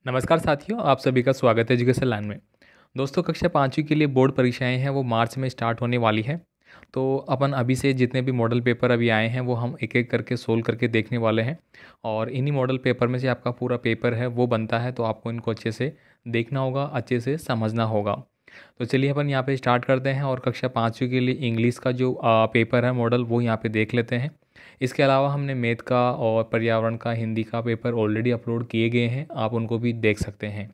नमस्कार साथियों, आप सभी का स्वागत है एजुकेशन लाइन में। दोस्तों, कक्षा 5वीं के लिए बोर्ड परीक्षाएं हैं वो मार्च में स्टार्ट होने वाली है। तो अपन अभी से जितने भी मॉडल पेपर अभी आए हैं वो हम एक एक करके सोल्व करके देखने वाले हैं। और इन्हीं मॉडल पेपर में से आपका पूरा पेपर है वो बनता है, तो आपको इनको अच्छे से देखना होगा, अच्छे से समझना होगा। तो चलिए अपन यहाँ पे स्टार्ट करते हैं और कक्षा 5वीं के लिए इंग्लिश का जो पेपर है मॉडल वो यहाँ पे देख लेते हैं। इसके अलावा हमने मैथ का और पर्यावरण का, हिंदी का पेपर ऑलरेडी अपलोड किए गए हैं, आप उनको भी देख सकते हैं।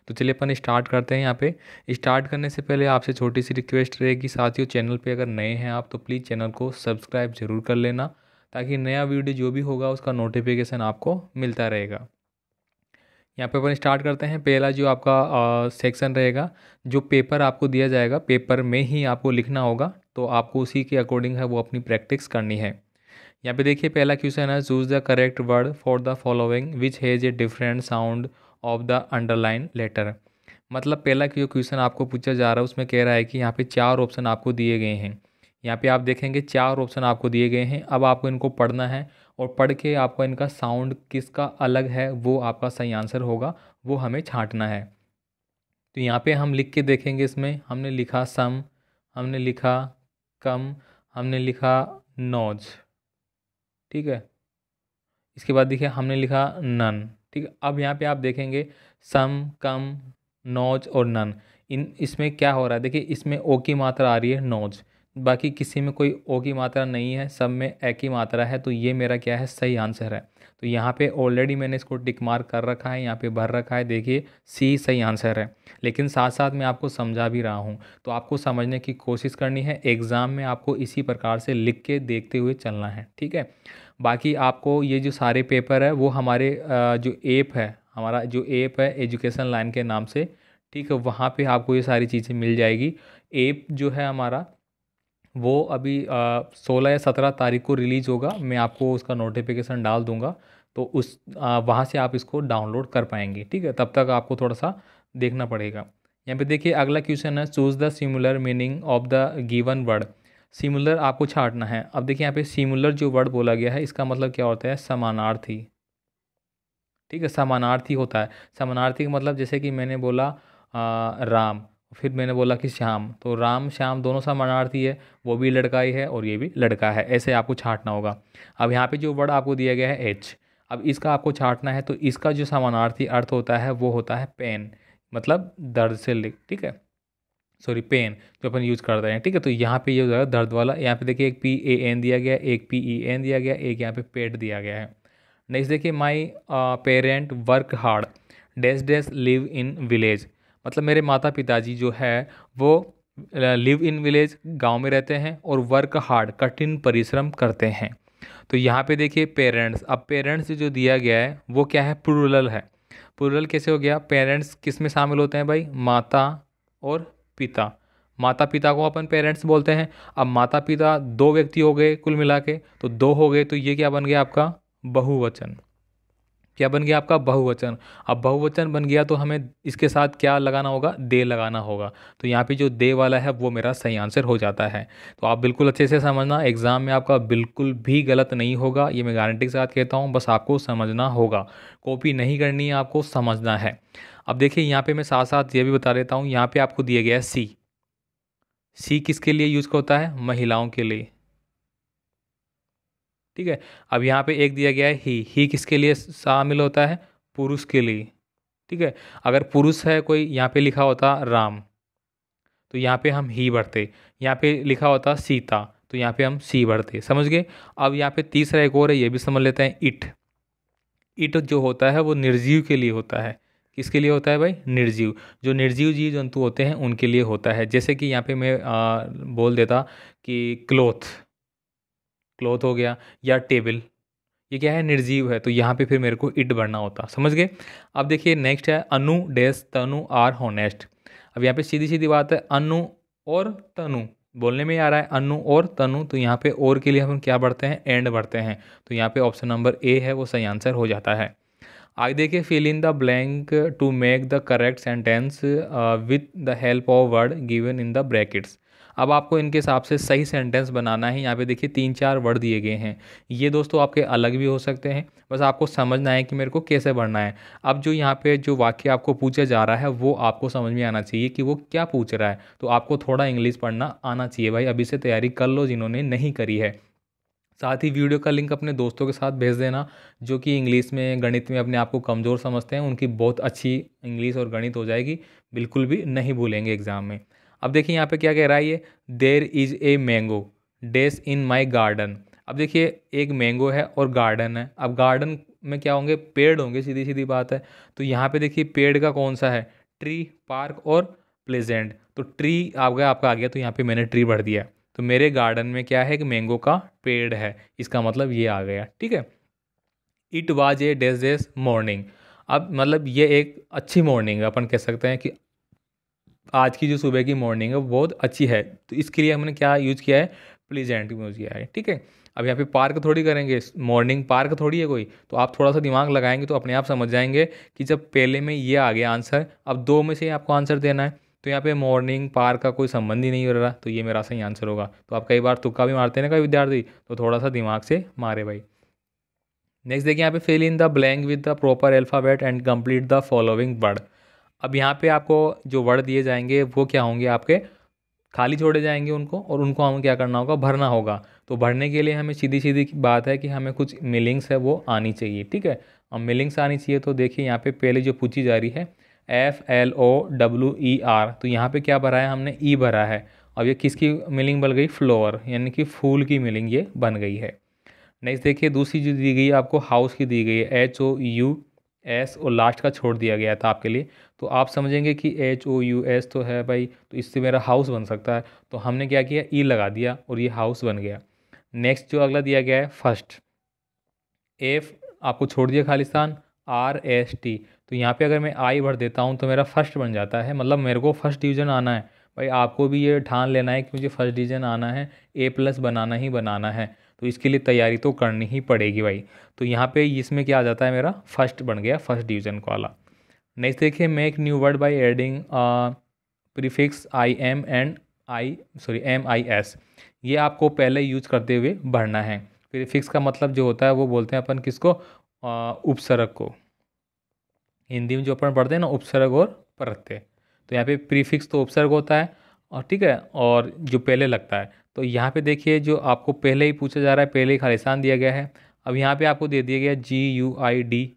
तो चलिए अपन स्टार्ट करते हैं। यहाँ पे स्टार्ट करने से पहले आपसे छोटी सी रिक्वेस्ट रहेगी साथियों, चैनल पे अगर नए हैं आप तो प्लीज़ चैनल को सब्सक्राइब जरूर कर लेना, ताकि नया वीडियो जो भी होगा उसका नोटिफिकेशन आपको मिलता रहेगा। यहाँ पे अपन स्टार्ट करते हैं। पहला जो आपका सेक्शन रहेगा, जो पेपर आपको दिया जाएगा पेपर में ही आपको लिखना होगा, तो आपको उसी के अकॉर्डिंग है वो अपनी प्रैक्टिस करनी है। यहाँ पे देखिए पहला क्वेश्चन है, choose the correct word for the following which has a different sound of the underline letter. मतलब पहला जो क्वेश्चन आपको पूछा जा रहा है उसमें कह रहा है कि यहाँ पे चार ऑप्शन आपको दिए गए हैं। यहाँ पे आप देखेंगे चार ऑप्शन आपको दिए गए हैं। अब आपको इनको पढ़ना है और पढ़ के आपको इनका साउंड किसका अलग है वो आपका सही आंसर होगा, वो हमें छांटना है। तो यहाँ पे हम लिख के देखेंगे, इसमें हमने लिखा सम, हमने लिखा कम, हमने लिखा नॉज, ठीक है। इसके बाद देखिए हमने लिखा नन, ठीक है। अब यहाँ पे आप देखेंगे सम, कम, नॉज और नन, इन इसमें क्या हो रहा है, देखिए इसमें ओ की मात्रा आ रही है नॉज, बाकी किसी में कोई ओ की मात्रा नहीं है, सब में ए की मात्रा है। तो ये मेरा क्या है, सही आंसर है। तो यहाँ पे ऑलरेडी मैंने इसको टिक मार्क कर रखा है, यहाँ पे भर रखा है, देखिए सी सही आंसर है। लेकिन साथ साथ मैं आपको समझा भी रहा हूँ, तो आपको समझने की कोशिश करनी है। एग्ज़ाम में आपको इसी प्रकार से लिख के देखते हुए चलना है, ठीक है। बाकी आपको ये जो सारे पेपर है वो हमारे जो ऐप है, हमारा जो ऐप है एजुकेशन लाइन के नाम से, ठीक है, वहाँ पे आपको ये सारी चीज़ें मिल जाएगी। ऐप जो है हमारा वो अभी 16 या 17 तारीख को रिलीज़ होगा, मैं आपको उसका नोटिफिकेशन डाल दूंगा, तो उस वहाँ से आप इसको डाउनलोड कर पाएंगे, ठीक है। तब तक आपको थोड़ा सा देखना पड़ेगा। यहाँ पे देखिए अगला क्वेश्चन है, choose the similar meaning of the given word. Similar आपको छांटना है। अब देखिए यहाँ पे सिमिलर जो वर्ड बोला गया है इसका मतलब क्या होता है, समानार्थी, ठीक है। समानार्थी होता है। समानार्थी का मतलब जैसे कि मैंने बोला राम, फिर मैंने बोला कि श्याम, तो राम श्याम दोनों समानार्थी है, वो भी लड़का ही है और ये भी लड़का है, ऐसे आपको छांटना होगा। अब यहाँ पे जो वर्ड आपको दिया गया है एच, अब इसका आपको छांटना है। तो इसका जो समानार्थी अर्थ होता है वो होता है पेन, मतलब दर्द से लिख, ठीक है, सॉरी पेन जो अपन यूज करते हैं, ठीक है। तो यहाँ पे ये हो जाएगा दर्द वाला। यहाँ पे देखिए एक पी ए एन दिया गया, एक पी ई एन दिया गया, एक यहाँ पे पेड दिया गया है। नेक्स्ट देखिए, my parent work hard dash dash live in village. मतलब मेरे माता पिताजी जो है वो लिव इन विलेज, गांव में रहते हैं, और वर्क हार्ड कठिन परिश्रम करते हैं। तो यहाँ पे देखिए पेरेंट्स, अब पेरेंट्स जो दिया गया है वो क्या है, प्लूरल है। प्लूरल कैसे हो गया, पेरेंट्स किस में शामिल होते हैं भाई, माता और पिता। माता पिता को अपन पेरेंट्स बोलते हैं। अब माता पिता दो व्यक्ति हो गए कुल मिला के, तो दो हो गए, तो ये क्या बन गया आपका बहुवचन। क्या बन गया आपका बहुवचन। अब बहुवचन बन गया तो हमें इसके साथ क्या लगाना होगा, दे लगाना होगा। तो यहाँ पे जो दे वाला है वो मेरा सही आंसर हो जाता है। तो आप बिल्कुल अच्छे से समझना, एग्जाम में आपका बिल्कुल भी गलत नहीं होगा, ये मैं गारंटी के साथ कहता हूँ। बस आपको समझना होगा, कॉपी नहीं करनी है, आपको समझना है। अब देखिए यहाँ पे मैं साथ साथ ये भी बता देता हूँ, यहाँ पे आपको दिया गया है सी। सी किसके लिए यूज होता है, महिलाओं के लिए, ठीक है। अब यहाँ पे एक दिया गया है ही किसके लिए शामिल होता है, पुरुष के लिए, ठीक है। अगर पुरुष है कोई, यहाँ पे लिखा होता राम, तो यहाँ पे हम ही भरते। यहाँ पे लिखा होता सीता, तो यहाँ पे हम सी भरते, समझ गए। अब यहाँ पे तीसरा एक और है, ये भी समझ लेते हैं, इट। इट जो होता है वो निर्जीव के लिए होता है। किसके लिए होता है भाई, निर्जीव। जो निर्जीव जीव जंतु होते हैं उनके लिए होता है। जैसे कि यहाँ पे मैं बोल देता कि क्लोथ, क्लोथ हो गया, या टेबल, ये क्या है, निर्जीव है, तो यहाँ पे फिर मेरे को इट भरना होता, समझ गए। अब देखिए नेक्स्ट है, अनु डैश तनु आर होनेस्ट। अब यहाँ पे सीधी सीधी बात है, अनु और तनु बोलने में आ रहा है, अनु और तनु, तो यहाँ पे और के लिए हम क्या बढ़ते हैं, एंड बढ़ते हैं। तो यहाँ पे ऑप्शन नंबर ए है वो सही आंसर हो जाता है। आगे देखिए, fill in the blank to make the correct sentence with the help of word given in the brackets. अब आपको इनके हिसाब से सही सेंटेंस बनाना है। यहाँ पे देखिए 3-4 वर्ड दिए गए हैं, ये दोस्तों आपके अलग भी हो सकते हैं, बस आपको समझना है कि मेरे को कैसे पढ़ना है। अब जो यहाँ पे जो वाक्य आपको पूछा जा रहा है वो आपको समझ में आना चाहिए कि वो क्या पूछ रहा है, तो आपको थोड़ा इंग्लिश पढ़ना आना चाहिए भाई। अभी से तैयारी कर लो जिन्होंने नहीं करी है। साथ ही वीडियो का लिंक अपने दोस्तों के साथ भेज देना जो कि इंग्लिश में गणित में अपने आप को कमज़ोर समझते हैं, उनकी बहुत अच्छी इंग्लिश और गणित हो जाएगी, बिल्कुल भी नहीं भूलेंगे एग्ज़ाम में। अब देखिए यहाँ पे क्या कह रहा है ये, देर इज़ ए मैंगो डेस इन माई गार्डन। अब देखिए एक मैंगो है और गार्डन है, अब गार्डन में क्या होंगे, पेड़ होंगे, सीधी सीधी बात है। तो यहाँ पे देखिए पेड़ का कौन सा है, ट्री, पार्क और प्लेजेंट। तो ट्री आपका आ गया, तो यहाँ पे मैंने ट्री भर दिया। तो मेरे गार्डन में क्या है कि मैंगो का पेड़ है, इसका मतलब ये आ गया, ठीक है। It was a days morning. अब मतलब ये एक अच्छी मॉर्निंग है, अपन कह सकते हैं कि आज की जो सुबह की मॉर्निंग है वो बहुत अच्छी है, तो इसके लिए हमने क्या यूज़ किया है, प्लीजेंट यूज़ किया है, ठीक है। अब यहाँ पे पार्क थोड़ी करेंगे, मॉर्निंग पार्क थोड़ी है कोई, तो आप थोड़ा सा दिमाग लगाएंगे तो अपने आप समझ जाएंगे कि जब पहले में ये आ गया आंसर, अब दो में से आपको आंसर देना है, तो यहाँ पे मॉर्निंग पार्क का कोई संबंध ही नहीं हो रहा, तो ये मेरा सही आंसर होगा। तो आप कई बार तुक्का भी मारते हैं ना कई विद्यार्थी, तो थोड़ा सा दिमाग से मारे भाई। नेक्स्ट देखिए यहाँ पे fill in the blank with the proper alphabet and complete the following word. अब यहाँ पे आपको जो वर्ड दिए जाएंगे वो क्या होंगे, आपके खाली छोड़े जाएंगे उनको, और उनको हमें क्या करना होगा, भरना होगा। तो भरने के लिए हमें सीधी सीधी बात है कि हमें कुछ मीनिंग्स है वो आनी चाहिए, ठीक है। अब मीनिंग्स आनी चाहिए, तो देखिए यहाँ पे पहले जो पूछी जा रही है FLOWER, तो यहाँ पे क्या भरा है हमने, ई भरा है। अब ये किसकी मीनिंग बन गई, फ्लोवर, यानी कि फूल की मीनिंग ये बन गई है। नेक्स्ट देखिए दूसरी जो दी गई है आपको, हाउस की दी गई है, HOUS, और लास्ट का छोड़ दिया गया था आपके लिए। तो आप समझेंगे कि HOUS तो है भाई, तो इससे मेरा हाउस बन सकता है, तो हमने क्या किया, ई लगा दिया और ये हाउस बन गया। नेक्स्ट जो अगला दिया गया है फर्स्ट, एफ आपको छोड़ दिया खालिस्तान, RST, तो यहाँ पे अगर मैं आई भर देता हूँ तो मेरा फर्स्ट बन जाता है, मतलब मेरे को फर्स्ट डिवीज़न आना है भाई। आपको भी ये ठान लेना है कि मुझे फर्स्ट डिवीज़न आना है, A+ बनाना ही बनाना है, तो इसके लिए तैयारी तो करनी ही पड़ेगी भाई। तो यहाँ पे इसमें क्या आ जाता है, मेरा फर्स्ट बन गया, फर्स्ट डिवीज़न को वाला। नेक्स्ट देखिए make new word by adding prefix IM and MIS। ये आपको पहले यूज करते हुए भरना है। प्रीफिक्स का मतलब जो होता है वो बोलते हैं अपन किसको, उपसर्ग को। हिंदी में जो अपन पढ़ते हैं ना, उपसर्ग और प्रत्यय, तो यहाँ पे प्रीफिक्स तो उपसर्ग होता है, और ठीक है, और जो पहले लगता है। तो यहाँ पे देखिए जो आपको पहले ही पूछा जा रहा है, पहले ही खालिस्तान दिया गया है। अब यहाँ पे आपको दे दिया गया GUIDE,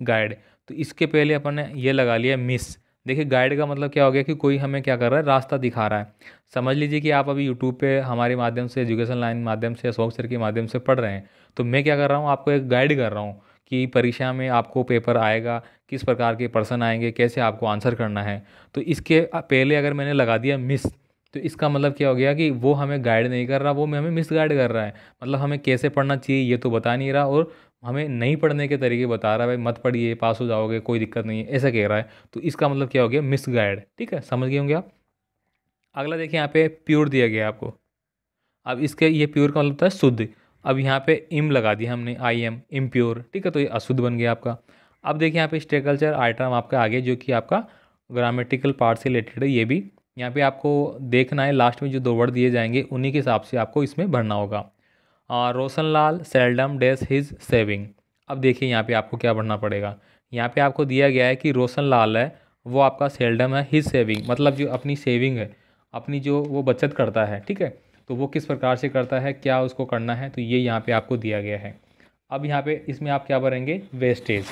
गाइड, तो इसके पहले अपन ने ये लगा लिया मिस। देखिए गाइड का मतलब क्या हो गया कि कोई हमें क्या कर रहा है, रास्ता दिखा रहा है। समझ लीजिए कि आप अभी यूट्यूब पे हमारे माध्यम से, एजुकेशन लाइन माध्यम से, अशोक सर के माध्यम से पढ़ रहे हैं, तो मैं क्या कर रहा हूँ, आपको एक गाइड कर रहा हूँ कि परीक्षा में आपको पेपर आएगा, किस प्रकार के प्रश्न आएंगे, कैसे आपको आंसर करना है। तो इसके पहले अगर मैंने लगा दिया मिस, तो इसका मतलब क्या हो गया कि वो हमें गाइड नहीं कर रहा, वो हमें मिस गाइड कर रहा है। मतलब हमें कैसे पढ़ना चाहिए ये तो बता नहीं रहा, और हमें नहीं पढ़ने के तरीके बता रहा है, भाई मत पढ़िए पास हो जाओगे कोई दिक्कत नहीं है, ऐसा कह रहा है। तो इसका मतलब क्या हो गया, मिस गाइड, ठीक है, समझ गए होंगे आप। अगला देखिए यहाँ पे प्योर दिया गया है आपको। अब इसके ये प्योर का मतलब होता है शुद्ध। अब यहाँ पे इम लगा दिया हमने, IM, इम्प्योर, ठीक है, तो ये अशुद्ध बन गया आपका। अब देखिए यहाँ पे स्ट्रक्चर आइटम आपका आगे जो कि आपका ग्रामेटिकल पार्ट से रिलेटेड है, ये भी यहाँ पे आपको देखना है। लास्ट में जो दो वर्ड दिए जाएंगे उन्हीं के हिसाब से आपको इसमें भरना होगा। Roshan Lal seldom dash his saving. अब देखिए यहाँ पे आपको क्या भरना पड़ेगा। यहाँ पे आपको दिया गया है कि रोशन लाल है वो आपका सेल्डम है, हिज सेविंग मतलब जो अपनी सेविंग है, अपनी जो वो बचत करता है, ठीक है, तो वो किस प्रकार से करता है, क्या उसको करना है, तो ये यहाँ पे आपको दिया गया है। अब यहाँ पे इसमें आप क्या भरेंगे, वेस्टेज।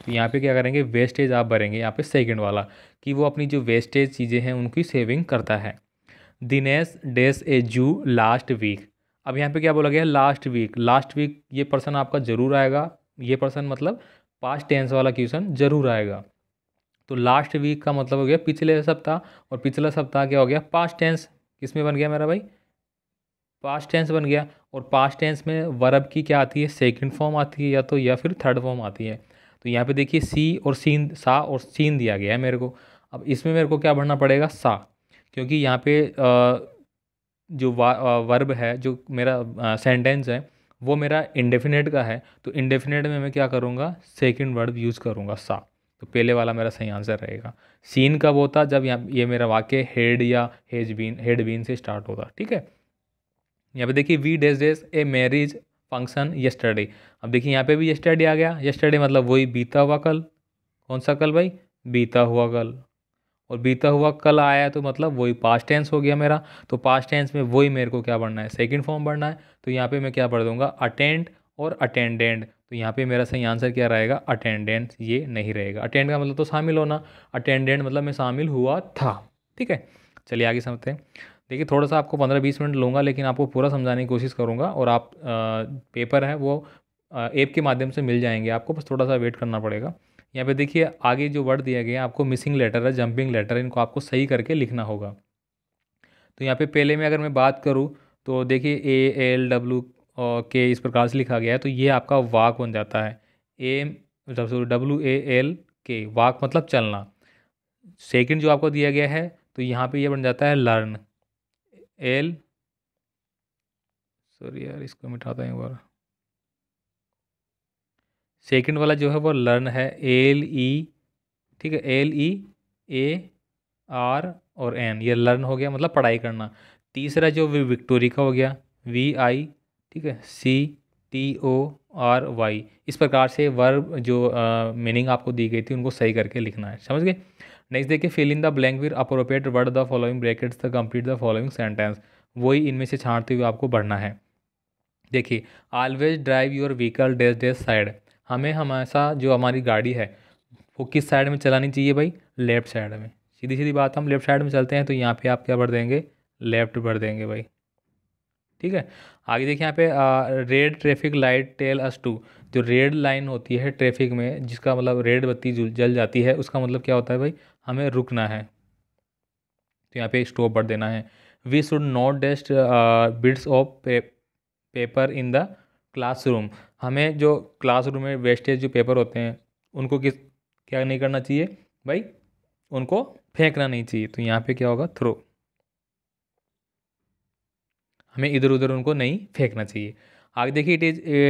तो यहाँ पे क्या करेंगे, वेस्टेज आप भरेंगे यहाँ पे सेकंड वाला, कि वो अपनी जो वेस्टेज चीज़ें हैं उनकी सेविंग करता है। दिनेश डैश ए जू लास्ट वीक। अब यहाँ पे क्या बोला गया है, लास्ट वीक। लास्ट वीक ये पर्सन आपका जरूर आएगा, ये पर्सन मतलब पास्ट टेंस वाला क्वेश्चन जरूर आएगा। तो लास्ट वीक का मतलब हो गया पिछले सप्ताह, और पिछला सप्ताह क्या हो गया, पास्ट टेंस। किसमें बन गया मेरा भाई, पास्ट टेंस बन गया। और पास्ट टेंस में वर्ब की क्या आती है, सेकंड फॉर्म आती है, या फिर थर्ड फॉर्म आती है। तो यहाँ पे देखिए सी और सीन, सा और सीन दिया गया है मेरे को। अब इसमें मेरे को क्या भरना पड़ेगा, सा, क्योंकि यहाँ पे जो वर्ब है, जो मेरा सेंटेंस है वो मेरा इंडेफिनेट का है, तो इंडेफिनेट में मैं क्या करूँगा, सेकंड वर्ब यूज़ करूँगा सा, तो पहले वाला मेरा सही आंसर रहेगा। सीन कब होता, जब यहाँ ये मेरा वाक्य हेड या हेड बीन से स्टार्ट होता। ठीक है, यहाँ पे देखिए we days a marriage function yesterday. अब देखिए यहाँ पे भी यस्टरडे आ गया। यस्टरडे मतलब वही बीता हुआ कल। कौन सा कल भाई? बीता हुआ कल। और बीता हुआ कल आया तो मतलब वही पास्ट टेंस हो गया मेरा। तो पास्ट टेंस में वही मेरे को क्या पढ़ना है? सेकंड फॉर्म पढ़ना है। तो यहाँ पे मैं क्या पढ़ दूंगा? अटेंड और अटेंडेंट। तो यहाँ पे मेरा सही आंसर क्या रहेगा? अटेंडेंट ये नहीं रहेगा। अटेंड का मतलब तो शामिल होना, अटेंडेंट मतलब मैं शामिल हुआ था। ठीक है, चलिए आगे समझते हैं। देखिए थोड़ा सा आपको 15-20 मिनट लूँगा, लेकिन आपको पूरा समझाने की कोशिश करूँगा। और आप पेपर है वो ऐप के माध्यम से मिल जाएंगे आपको, बस थोड़ा सा वेट करना पड़ेगा। यहाँ पे देखिए आगे जो वर्ड दिया गया है आपको, मिसिंग लेटर है, जंपिंग लेटर है, इनको आपको सही करके लिखना होगा। तो यहाँ पे पहले में अगर मैं बात करूँ तो देखिए ALW के इस प्रकार से लिखा गया है, तो ये आपका वाक बन जाता है। WAL वाक मतलब चलना। सेकंड जो आपको दिया गया है तो यहाँ पे ये बन जाता है लर्न। एल सॉरी यार, इसको मिटाता हूँ एक बार। सेकंड वाला जो है वो लर्न है, LE। ठीक है, LEAR और N, ये लर्न हो गया मतलब पढ़ाई करना। तीसरा जो विक्टोरी का हो गया, VI। ठीक है, CTORY। इस प्रकार से वर्ब जो मीनिंग आपको दी गई थी उनको सही करके लिखना है, समझ गए। नेक्स्ट देखिए, fill in the blank with appropriate word the following brackets the complete the following sentence. वही इनमें से छांटते हुए आपको बढ़ना है। देखिए, always drive your vehicle dash dash side. हमें हमेशा जो हमारी गाड़ी है वो किस साइड में चलानी चाहिए भाई? लेफ्ट साइड में। सीधी सीधी बात, हम लेफ्ट साइड में चलते हैं, तो यहाँ पे आप क्या भर देंगे? लेफ्ट भर देंगे भाई। ठीक है, आगे देखिए यहाँ पे red traffic light tell us to. जो रेड लाइन होती है ट्रैफिक में, जिसका मतलब रेड बत्ती जल जाती है, उसका मतलब क्या होता है भाई? हमें रुकना है। तो यहाँ पे स्टॉप भर देना है। We should not dust bits of paper in the classroom. हमें जो क्लासरूम में वेस्टेज जो पेपर होते हैं उनको क्या नहीं करना चाहिए भाई? उनको फेंकना नहीं चाहिए। तो यहाँ पे क्या होगा? थ्रो। हमें इधर उधर उनको नहीं फेंकना चाहिए। आगे देखिए,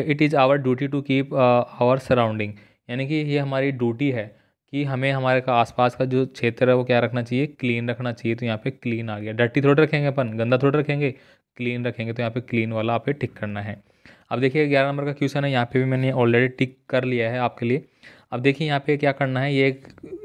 it is our duty to keep our surrounding. यानी कि ये हमारी ड्यूटी है कि हमें हमारे का आसपास का जो क्षेत्र है वो क्या रखना चाहिए? क्लीन रखना चाहिए। तो यहाँ पे क्लीन आ गया। डर्टी थोड़ा रखेंगे अपन, गंदा थोड़ा रखेंगे, क्लीन रखेंगे। तो यहाँ पे क्लीन वाला आप पे टिक करना है। अब देखिए 11 नंबर का क्वेश्चन है, यहाँ पे भी मैंने ऑलरेडी टिक कर लिया है आपके लिए। अब देखिए यहाँ पे क्या करना है, ये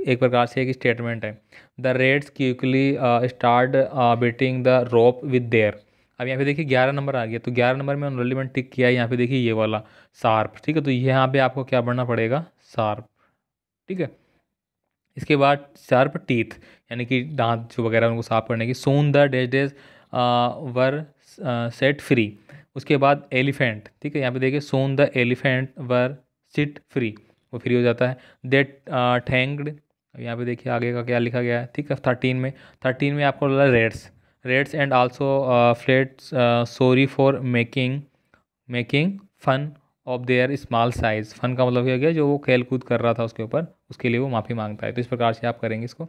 एक प्रकार से एक स्टेटमेंट है। The Reds quickly start beating the rope with their. अब यहाँ पे देखिए 11 नंबर आ गया, तो 11 नंबर में ऑलरेडी मैंने टिक किया है। यहाँ पे देखिए ये वाला शार्प। ठीक है, तो यहाँ पे आपको क्या पढ़ना पड़ेगा? शार्प। ठीक है, इसके बाद शार्प टीथ, यानी कि दांत जो वगैरह उनको साफ करने की। Soon the days days were set free. उसके बाद एलिफेंट। ठीक है, यहाँ पे देखिए soon the elephant were set free, वो फ्री हो जाता है। That thanked. अब यहाँ पे देखिए आगे का क्या लिखा गया है। ठीक है, 13 में आपको बोला reds. Reds and also flats sorry for making fun of their small size. Fun का मतलब क्या गया? जो वो खेल कूद कर रहा था उसके ऊपर, उसके लिए वो माफ़ी मांगता है। तो इस प्रकार से आप करेंगे इसको।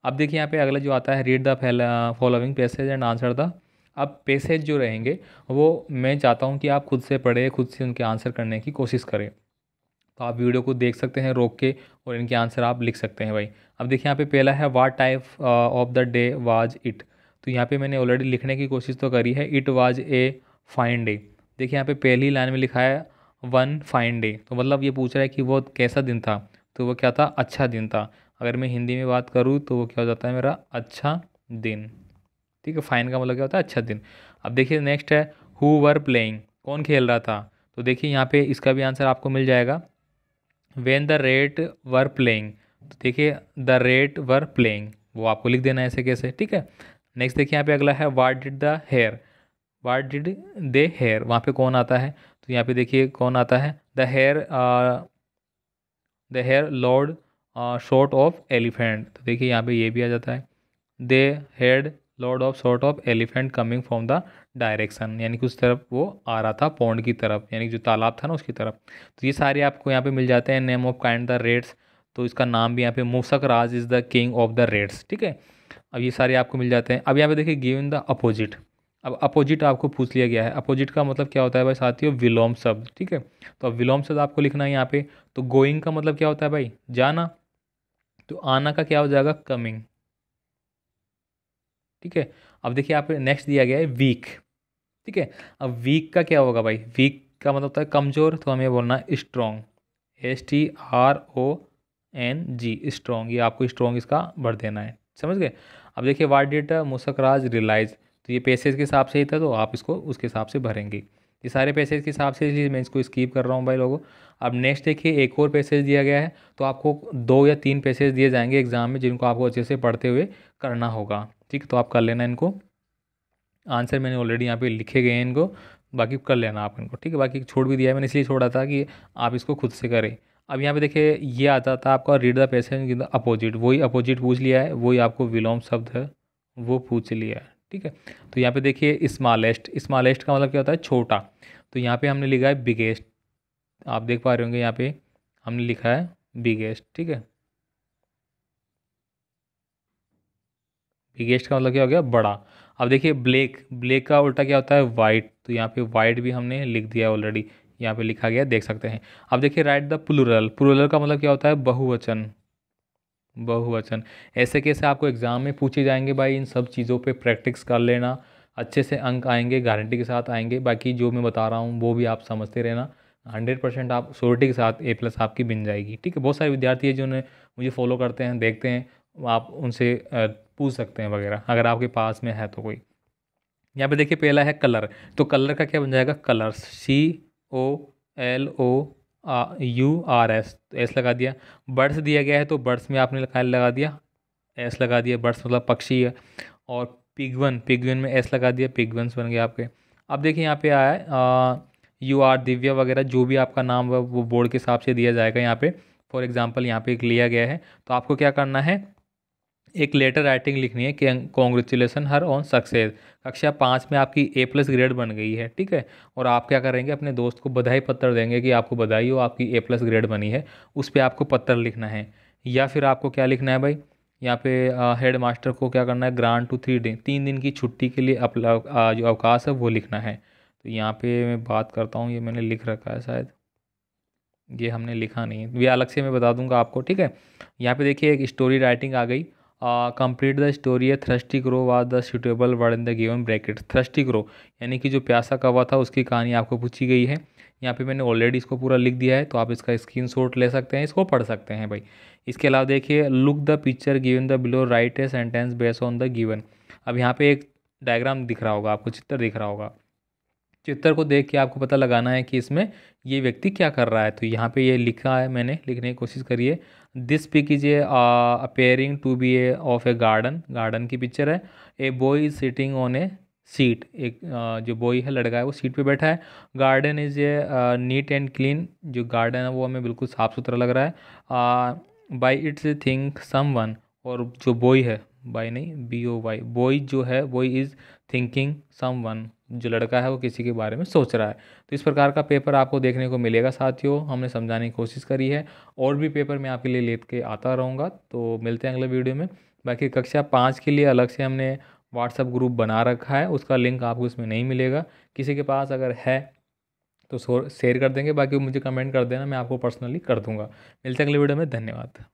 अब देखिए यहाँ पे अगला जो आता है, read the following passage and answer the. अब पैसेज जो रहेंगे वो मैं चाहता हूँ कि आप खुद से पढ़े, खुद से उनके आंसर करने की कोशिश करें। तो आप वीडियो को देख सकते हैं रोक के, और इनके आंसर आप लिख सकते हैं भाई। अब देखिए यहाँ पे पहला है, what type of the day was it. तो यहाँ पे मैंने ऑलरेडी लिखने की कोशिश तो करी है, it was a fine day. देखिए यहाँ पे पहली लाइन में लिखा है वन फाइन डे, तो मतलब ये पूछ रहा है कि वो कैसा दिन था। तो वो क्या था? अच्छा दिन था। अगर मैं हिंदी में बात करूँ तो वो क्या हो जाता है मेरा? अच्छा दिन। ठीक है, फाइन का मतलब क्या होता है? अच्छा दिन। अब देखिए नेक्स्ट है, हु वर प्लेइंग। कौन खेल रहा था? तो देखिए यहाँ पे इसका भी आंसर आपको मिल जाएगा, when the rate were playing. तो देखिए द रेट वर प्लेइंग, वो आपको लिख देना है ऐसे कैसे। ठीक है, नेक्स्ट देखिए यहाँ पे अगला है, what did the hear. What did they hear, वहाँ पे कौन आता है? तो यहाँ पे देखिए कौन आता है? The head lord short of elephant. तो देखिए यहाँ पे ये भी आ जाता है, the head lord of short of elephant coming from the direction, यानी कि उस तरफ वो आ रहा था, पौंड की तरफ, यानी कि जो तालाब था ना उसकी तरफ। तो ये सारे आपको यहाँ पे मिल जाते हैं। Name of kind the rats, तो इसका नाम भी यहाँ पे Mushak Raj is the king of the rats. ठीक है, अब ये सारे आपको मिल जाते हैं। अब यहाँ पे देखिए गिवन द अपोजिट। अब अपोजिट आपको पूछ लिया गया है। अपोजिट का मतलब क्या होता है भाई साथियों? विलोम शब्द। ठीक है, तो अब विलोम शब्द आपको लिखना है यहाँ पे। तो गोइंग का मतलब क्या होता है भाई? जाना। तो आना का क्या हो जाएगा, कमिंग। ठीक है। अब देखिए यहाँ पे नेक्स्ट दिया गया है वीक। ठीक है। अब वीक का क्या होगा भाई, वीक का मतलब होता है कमज़ोर, तो हमें बोलना है स्ट्रॉन्ग, STRONG, स्ट्रॉन्ग। ये आपको स्ट्रॉन्ग इसका भर देना है, समझ गए। अब देखिए वाट डिड मुसकराज रियलाइज, तो ये पैसेज के हिसाब से ही था, तो आप इसको उसके हिसाब से भरेंगे। ये सारे पैसेज के हिसाब से, इसलिए मैं इसको स्कीप कर रहा हूँ भाई लोगों। अब नेक्स्ट देखिए एक और पैसेज दिया गया है, तो आपको 2 या 3 पैसेज दिए जाएंगे एग्जाम में, जिनको आपको अच्छे से पढ़ते हुए करना होगा। ठीक है, तो आप कर लेना इनको। आंसर मैंने ऑलरेडी यहाँ पे लिखे गए हैं इनको, बाकी कर लेना आप इनको। ठीक है, बाकी छोड़ भी दिया है मैंने, इसलिए छोड़ा था कि आप इसको खुद से करें। अब यहाँ पे देखिए ये आता था आपका read the passage in the opposite, वही अपोजिट पूछ लिया है, वही आपको विलोम शब्द है वो पूछ लिया है। ठीक है। तो यहाँ पे देखिए स्मॉलेस्ट, स्मॉलेस्ट का मतलब क्या होता है, छोटा। तो यहाँ पे हमने लिखा है बिगेस्ट, आप देख पा रहे होंगे यहाँ पे हमने लिखा है बिगेस्ट। ठीक है, बिगेस्ट का मतलब क्या हो गया, बड़ा। अब देखिए ब्लैक, ब्लैक का उल्टा क्या होता है, वाइट, तो यहाँ पे वाइट भी हमने लिख दिया ऑलरेडी, यहाँ पे लिखा गया देख सकते हैं। अब देखिए राइट द प्लूरल, प्लूरल का मतलब क्या होता है, बहुवचन, बहुवचन। ऐसे कैसे आपको एग्जाम में पूछे जाएंगे भाई, इन सब चीज़ों पे प्रैक्टिस कर लेना, अच्छे से अंक आएंगे, गारंटी के साथ आएंगे। बाकी जो मैं बता रहा हूँ वो भी आप समझते रहना, 100% आप श्योरिटी के साथ A+ आपकी बन जाएगी। ठीक है, बहुत सारे विद्यार्थी है जो मुझे फॉलो करते हैं, देखते हैं, आप उनसे पूछ सकते हैं वगैरह, अगर आपके पास में है तो कोई। यहाँ पे देखिए पहला है कलर, तो कलर का क्या बन जाएगा, कलर्स, COLOURS, तो एस लगा दिया। बर्ड्स दिया गया है, तो बर्ड्स में आपने लगा दिया एस लगा दिया, बर्ड्स मतलब पक्षी है। और पिगवन, पिगवन में एस लगा दिया, पिगवंस बन गए आपके। अब देखिए यहाँ पे आया है यू आर, दिव्या वगैरह, जो भी आपका नाम है वो बोर्ड के हिसाब से दिया जाएगा यहाँ पे। फॉर एग्जाम्पल यहाँ पे एक लिया गया है, तो आपको क्या करना है, एक लेटर राइटिंग लिखनी है कि कॉन्ग्रेचुलेसन हर ऑन सक्सेस, कक्षा 5 में आपकी A+ ग्रेड बन गई है। ठीक है, और आप क्या करेंगे, अपने दोस्त को बधाई पत्र देंगे कि आपको बधाई हो, आपकी A+ ग्रेड बनी है, उस पर आपको पत्र लिखना है। या फिर आपको क्या लिखना है भाई, यहाँ पे हेड मास्टर को क्या करना है, ग्रांट टू 3 दिन, 3 दिन की छुट्टी के लिए जो अवकाश है वो लिखना है। तो यहाँ पे मैं बात करता हूँ, ये मैंने लिख रखा है शायद, ये हमने लिखा नहीं है, ये अलग से मैं बता दूंगा आपको। ठीक है, यहाँ पे देखिए एक स्टोरी राइटिंग आ गई, कंप्लीट द स्टोरी है thirsty crow was the suitable word in the given bracket. Thirsty crow यानी कि जो प्यासा कौवा था, उसकी कहानी आपको पूछी गई है। यहाँ पे मैंने ऑलरेडी इसको पूरा लिख दिया है, तो आप इसका स्क्रीनशॉट ले सकते हैं, इसको पढ़ सकते हैं भाई। इसके अलावा देखिए look the picture given the below, right a sentence based on the given. अब यहाँ पे एक डायग्राम दिख रहा होगा आपको, चित्र दिख रहा होगा, चित्र को देख के आपको पता लगाना है कि इसमें ये व्यक्ति क्या कर रहा है। तो यहाँ पे ये लिखा है, मैंने लिखने की कोशिश करी है, this pic is a appearing to be a of a garden, garden की पिक्चर है। A boy is sitting on a seat, एक जो बॉय है, लड़का है, वो सीट पे बैठा है। Garden is a neat and clean, जो गार्डन है वो हमें बिल्कुल साफ़ सुथरा लग रहा है। By its think someone, और जो बॉय है, बाई नहीं BOY, बॉय जो है boy is thinking someone, जो लड़का है वो किसी के बारे में सोच रहा है। तो इस प्रकार का पेपर आपको देखने को मिलेगा साथियों, हमने समझाने की कोशिश करी है, और भी पेपर मैं आपके लिए लेके आता रहूँगा। तो मिलते हैं अगले वीडियो में। बाकी कक्षा 5 के लिए अलग से हमने व्हाट्सअप ग्रुप बना रखा है, उसका लिंक आपको इसमें नहीं मिलेगा, किसी के पास अगर है तो शेयर कर देंगे, बाकी मुझे कमेंट कर देना, मैं आपको पर्सनली कर दूंगा। मिलते हैं अगले वीडियो में, धन्यवाद।